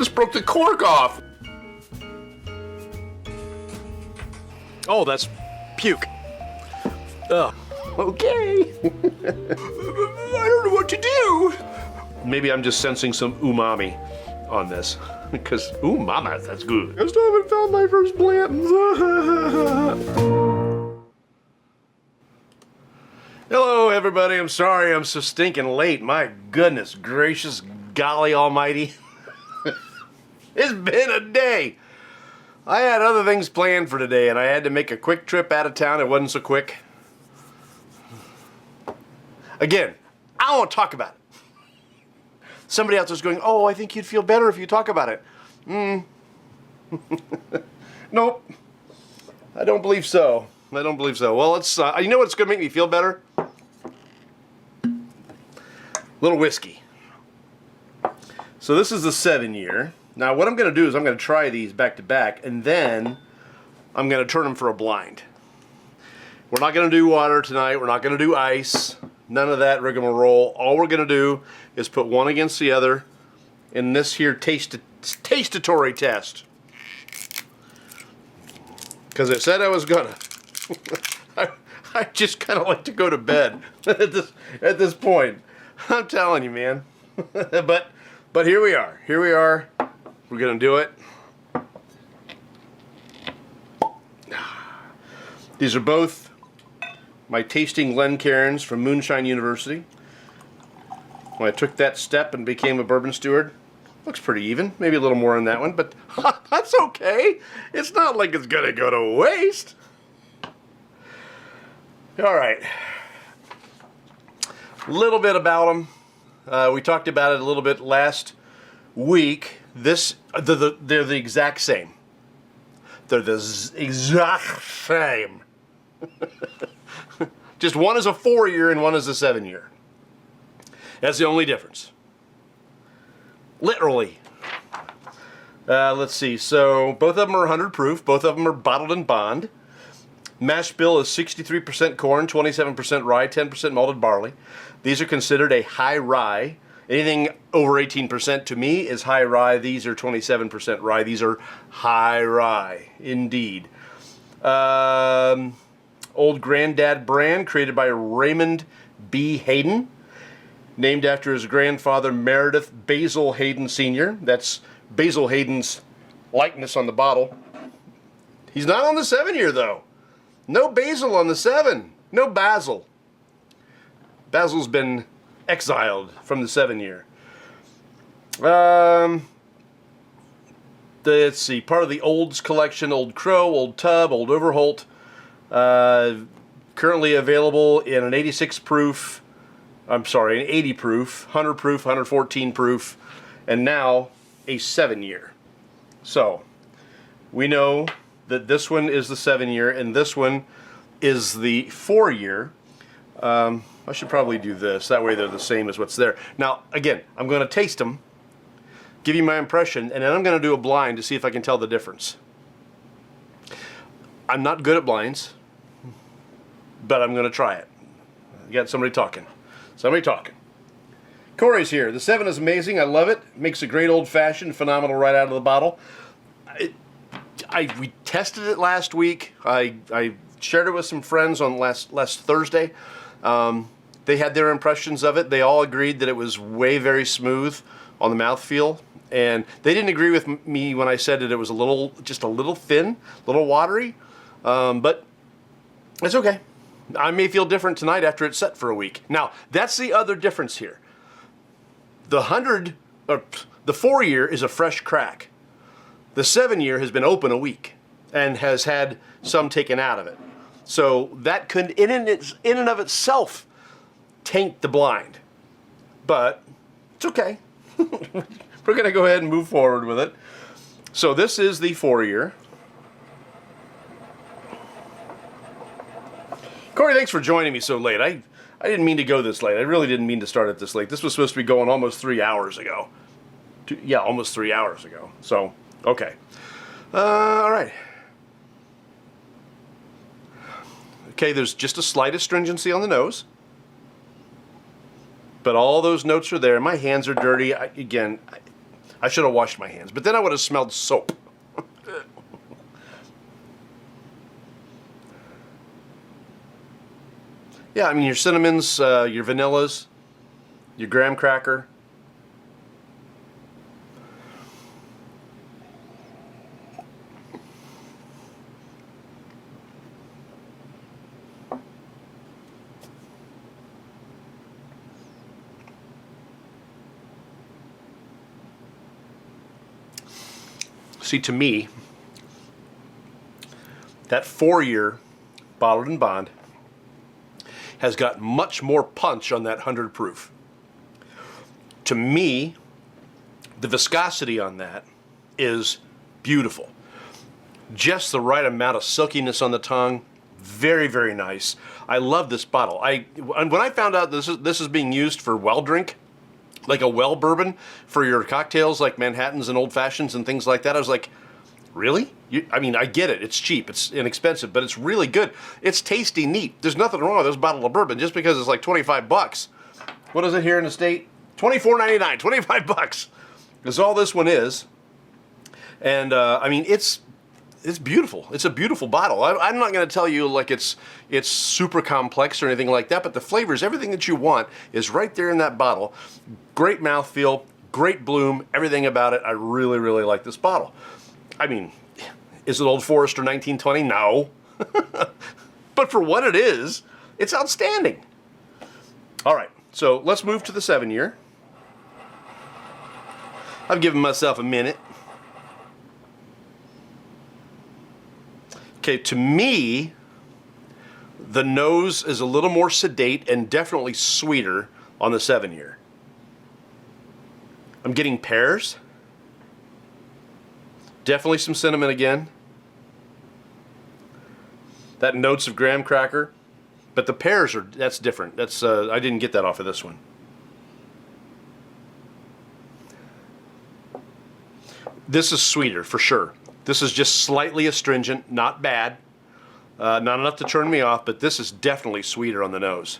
just broke the cork off. Oh, that's puke. Ugh. Okay. I don't know what to do. Maybe I'm just sensing some umami on this. Because, ooh, mama, that's good. I still haven't found my first Blanton's. Hello, everybody. I'm sorry I'm so stinking late. My goodness gracious, golly almighty. It's been a day. I had other things planned for today, and I had to make a quick trip out of town. It wasn't so quick. Again, I don't want to talk about it. Somebody else is going, oh, I think you'd feel better if you talk about it. Nope. I don't believe so. I don't believe so. Well, let's, you know what's going to make me feel better? Little whiskey. So this is the 7-year. Now what I'm going to do is I'm going to try these back to back, and then I'm going to turn them for a blind. We're not going to do water tonight. We're not going to do ice. None of that rigmarole. All we're going to do is put one against the other in this here tastatory test. Because I said I was gonna. I just kind of like to go to bed at this point. I'm telling you, man. but here we are. Here we are. We're gonna do it. These are both my tasting Glencairns from Moonshine University. When I took that step and became a bourbon steward, looks pretty even. Maybe a little more in that one, but that's okay. It's not like it's gonna go to waste. All right. A little bit about them. We talked about it a little bit last week. They're the exact same. They're the exact same. Just one is a 4-year and one is a 7-year. That's the only difference. Literally. Let's see. So both of them are 100 proof. Both of them are bottled in bond. Mash bill is 63% corn, 27% rye, 10% malted barley. These are considered a high rye. Anything over 18% to me is high rye. These are 27% rye. These are high rye, indeed. Old Granddad brand created by Raymond B. Hayden, named after his grandfather Meredith Basil Hayden Sr. That's Basil Hayden's likeness on the bottle. He's not on the 7-year though. No Basil on the 7. No Basil. Basil's been exiled from the 7-year. Let's see. Part of the Olds collection: Old Crow, Old Tub, Old Overholt. Currently available in an 86 proof. I'm sorry, an 80 proof, 100 proof, 114 proof, and now a 7-year. So we know that this one is the 7-year and this one is the 4-year. I should probably do this. That way they're the same as what's there. Now, again, I'm going to taste them, give you my impression, and then I'm going to do a blind to see if I can tell the difference. I'm not good at blinds, but I'm going to try it. You got somebody talking. Somebody talking. Corey's here. The 7 is amazing. I love it. Makes a great old-fashioned, phenomenal right out of the bottle. We tested it last week. I shared it with some friends on last Thursday. They had their impressions of it. They all agreed that it was very smooth on the mouthfeel. And they didn't agree with me when I said that it was just a little thin, a little watery. But it's okay. I may feel different tonight after it's set for a week. Now, that's the other difference here. The 4-year is a fresh crack. The 7-year has been open a week and has had some taken out of it. So that could, in and of itself, taint the blind. But it's okay. We're going to go ahead and move forward with it. So this is the 4-year. Corey, thanks for joining me so late. I didn't mean to go this late. I really didn't mean to start it this late. This was supposed to be going almost 3 hours ago. Yeah, almost 3 hours ago. So, okay. All right. Okay, there's just a slight astringency on the nose. But all those notes are there. My hands are dirty. I should have washed my hands, but then I would have smelled soap. Yeah, I mean, your cinnamons, your vanillas, your graham cracker. See, to me, that 4-year bottled and bond has got much more punch on that 100 proof. To me, the viscosity on that is beautiful. Just the right amount of silkiness on the tongue. Very, very nice. I love this bottle. When I found out this is being used for well drink, like a well bourbon for your cocktails like Manhattans and Old Fashions and things like that, I was like, really? I mean, I get it. It's cheap. It's inexpensive, but it's really good. It's tasty, neat. There's nothing wrong with this bottle of bourbon just because it's like 25 bucks. What is it here in the state? $24.99, 25 bucks is all this one is. And I mean, it's beautiful. It's a beautiful bottle. I'm not going to tell you like it's super complex or anything like that, but the flavors, everything that you want is right there in that bottle. Great mouthfeel, great bloom, everything about it. I really, really like this bottle. I mean, is it Old Forester 1920? No. But for what it is, it's outstanding. All right, so let's move to the 7-year. I've given myself a minute. Okay, to me, the nose is a little more sedate and definitely sweeter on the 7-year. I'm getting pears. Definitely some cinnamon again. That notes of graham cracker. But the pears that's different. That's I didn't get that off of this one. This is sweeter for sure. This is just slightly astringent, not bad. Not enough to turn me off, but this is definitely sweeter on the nose.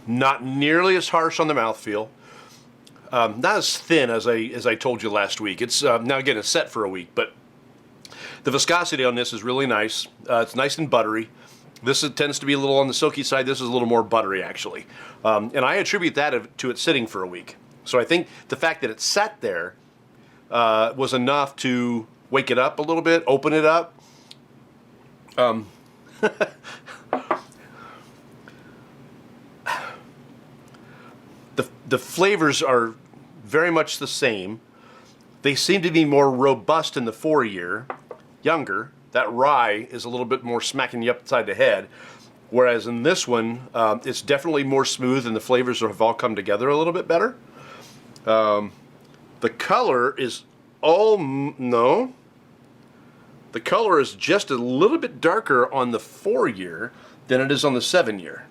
Not nearly as harsh on the mouthfeel. Not as thin as I told you last week. It's now again it's set for a week, but the viscosity on this is really nice. It's nice and buttery. This tends to be a little on the silky side. This is a little more buttery actually, and I attribute that to it sitting for a week. So I think the fact that it sat there was enough to wake it up a little bit, open it up. The flavors are very much the same. They seem to be more robust in the 4-year, younger. That rye is a little bit more smacking you upside the head, whereas in this one, it's definitely more smooth and the flavors have all come together a little bit better. The color is the color is just a little bit darker on the 4-year than it is on the 7-year.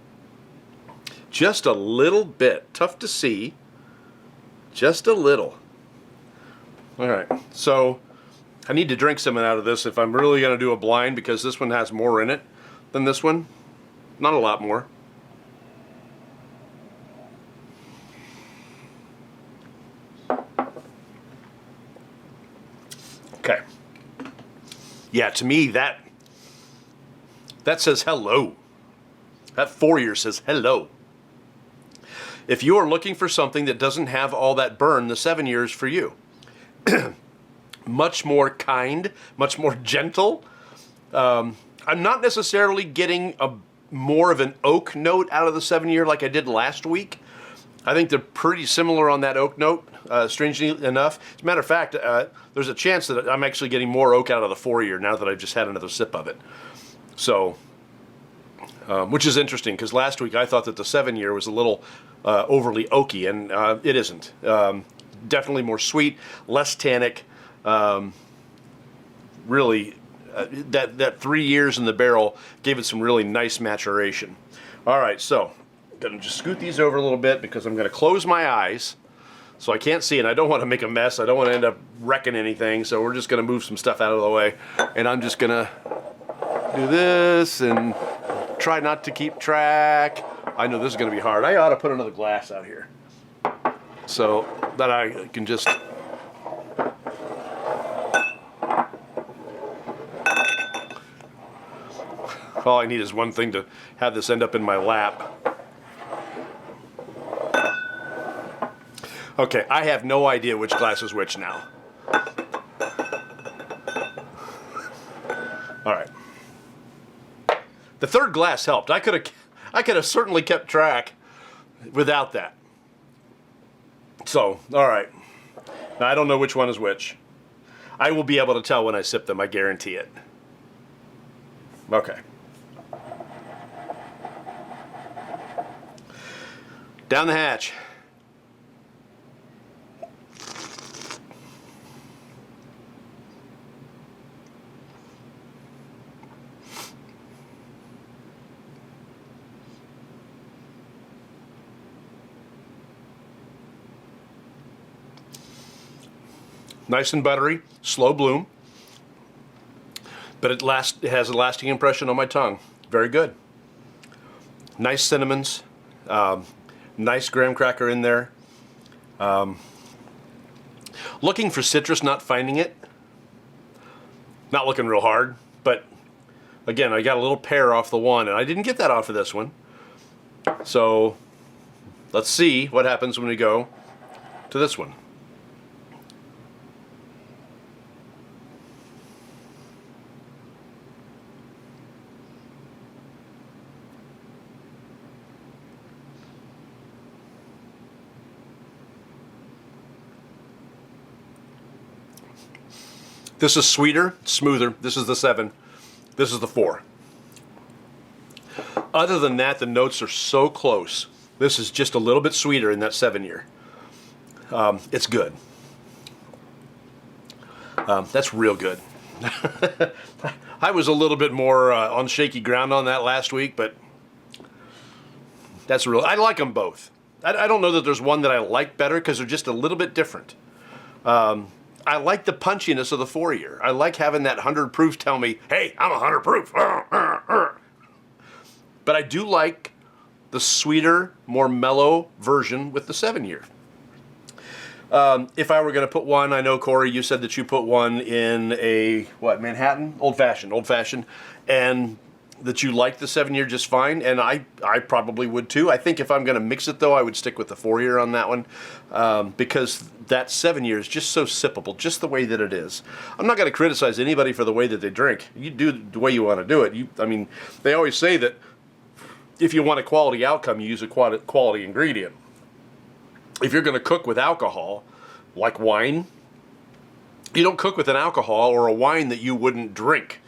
Just a little bit. Tough to see. Just a little. All right. So I need to drink something out of this if I'm really going to do a blind because this one has more in it than this one. Not a lot more. Okay. Yeah, to me that says hello. That 4-year says hello. If you are looking for something that doesn't have all that burn, the 7-year is for you. Much more kind, much more gentle. I'm not necessarily getting more of an oak note out of the 7-year like I did last week. I think they're pretty similar on that oak note, strangely enough. As a matter of fact, there's a chance that I'm actually getting more oak out of the 4-year now that I've just had another sip of it. So, which is interesting because last week I thought that the 7-year was a little overly oaky, and it isn't. Definitely more sweet, less tannic. Really, that 3 years in the barrel gave it some really nice maturation. All right, so gonna just scoot these over a little bit because I'm gonna close my eyes so I can't see, and I don't want to make a mess. I don't want to end up wrecking anything, so we're just gonna move some stuff out of the way, and I'm just gonna do this and try not to keep track. I know this is gonna be hard. I ought to put another glass out here so that I can just. All I need is one thing to have this end up in my lap. Okay, I have no idea which glass is which now. All right. The third glass helped. I could have certainly kept track without that. So, all right. Now, I don't know which one is which. I will be able to tell when I sip them, I guarantee it. Okay. Down the hatch. Nice and buttery, slow bloom, but it has a lasting impression on my tongue. Very good. Nice cinnamons, nice graham cracker in there. Looking for citrus, not finding it. Not looking real hard, but again, I got a little pear off the one, and I didn't get that off of this one. So let's see what happens when we go to this one. This is sweeter, smoother. This is the 7. This is the 4. Other than that, the notes are so close. This is just a little bit sweeter in that 7-year. It's good. That's real good. I was a little bit more on shaky ground on that last week, but that's real. I like them both. I don't know that there's one that I like better because they're just a little bit different. I like the punchiness of the 4-year. I like having that 100 proof tell me, hey, I'm 100 proof. But I do like the sweeter, more mellow version with the 7-year. If I were going to put one, I know, Corey, you said that you put one in a, what, Manhattan? Old fashioned. And that you like the 7-year just fine, and I probably would too. I think if I'm going to mix it, though, I would stick with the 4-year on that one because that 7-year is just so sippable, just the way that it is. I'm not going to criticize anybody for the way that they drink. You do the way you want to do it. I mean, they always say that if you want a quality outcome, you use a quality ingredient. If you're going to cook with alcohol, like wine, you don't cook with an alcohol or a wine that you wouldn't drink.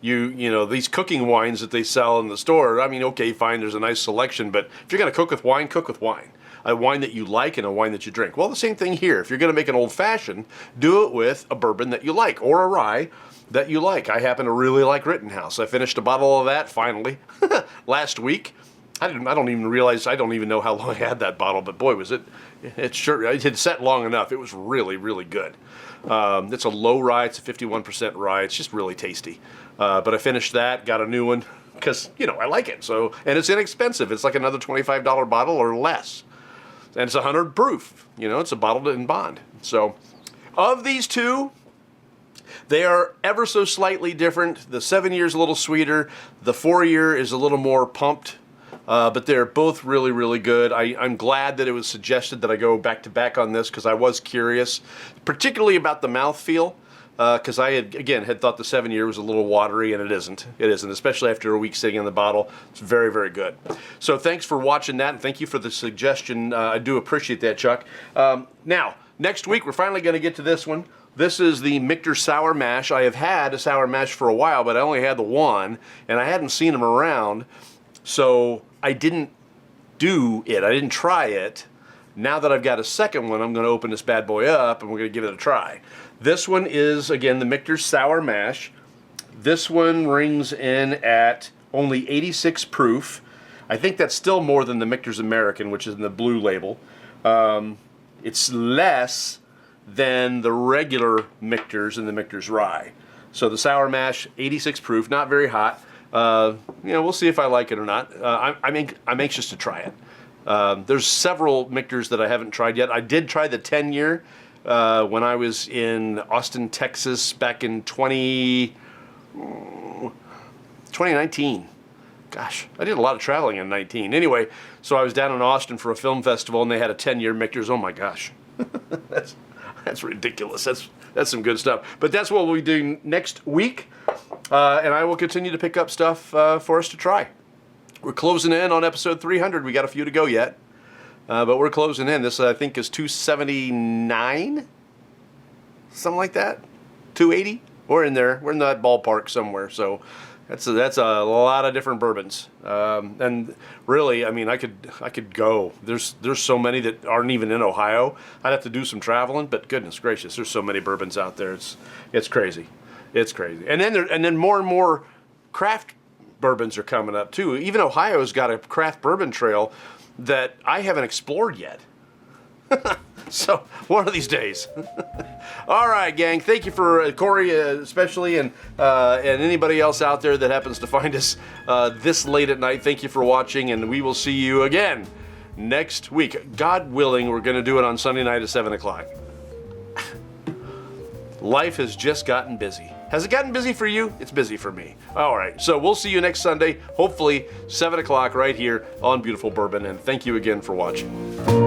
You know, these cooking wines that they sell in the store, I mean, okay, fine, there's a nice selection, but if you're going to cook with wine, cook with wine. A wine that you like and a wine that you drink. Well, the same thing here. If you're going to make an old-fashioned, do it with a bourbon that you like or a rye that you like. I happen to really like Rittenhouse. I finished a bottle of that, finally, last week. I don't even know how long I had that bottle, but boy, it had set long enough. It was really, really good. It's a low rye. It's a 51% rye. It's just really tasty. But I finished that, got a new one, because, you know, I like it. So, and it's inexpensive. It's like another $25 bottle or less. And it's 100 proof. You know, it's a bottled in bond. So, of these two, they are ever so slightly different. The 7-year is a little sweeter. The 4-year is a little more pumped. But they're both really, really good. I'm glad that it was suggested that I go back to back on this because I was curious, particularly about the mouthfeel. Because I had thought the 7-year was a little watery, and it isn't. It isn't, especially after a week sitting in the bottle. It's very, very good. So thanks for watching that, and thank you for the suggestion. I do appreciate that, Chuck. Now, next week, we're finally going to get to this one. This is the Michter Sour Mash. I have had a Sour Mash for a while, but I only had the one, and I hadn't seen them around, so I didn't do it. I didn't try it. Now that I've got a second one, I'm going to open this bad boy up, and we're going to give it a try. This one is, again, the Michter Sour Mash. This one rings in at only 86 proof. I think that's still more than the Michter's American, which is in the blue label. It's less than the regular Michter's and the Michter's Rye. So the sour mash, 86 proof, not very hot. We'll see if I like it or not. I'm anxious to try it. There's several Michter's that I haven't tried yet. I did try the 10-year when I was in Austin, Texas, back in 2019. Gosh, I did a lot of traveling in 19. Anyway, so I was down in Austin for a film festival, and they had a 10-year Michter's. Oh my gosh, that's ridiculous. That's some good stuff. But that's what we'll be doing next week, and I will continue to pick up stuff for us to try. We're closing in on episode 300. We got a few to go yet, but we're closing in. This, I think, is 279, something like that, 280. We're in there. We're in that ballpark somewhere. So that's a lot of different bourbons, and really, I mean, I could go. There's so many that aren't even in Ohio. I'd have to do some traveling, but goodness gracious, there's so many bourbons out there. It's crazy, it's crazy. And then more and more craft bourbons are coming up too. Even Ohio's got a craft bourbon trail that I haven't explored yet. So one of these days. All right, gang. Thank you for Corey, especially, and anybody else out there that happens to find us this late at night. Thank you for watching, and we will see you again next week. God willing, we're going to do it on Sunday night at 7 o'clock. Life has just gotten busy. Has it gotten busy for you? It's busy for me. All right, so we'll see you next Sunday, hopefully 7 o'clock right here on Beautiful Bourbon, and thank you again for watching.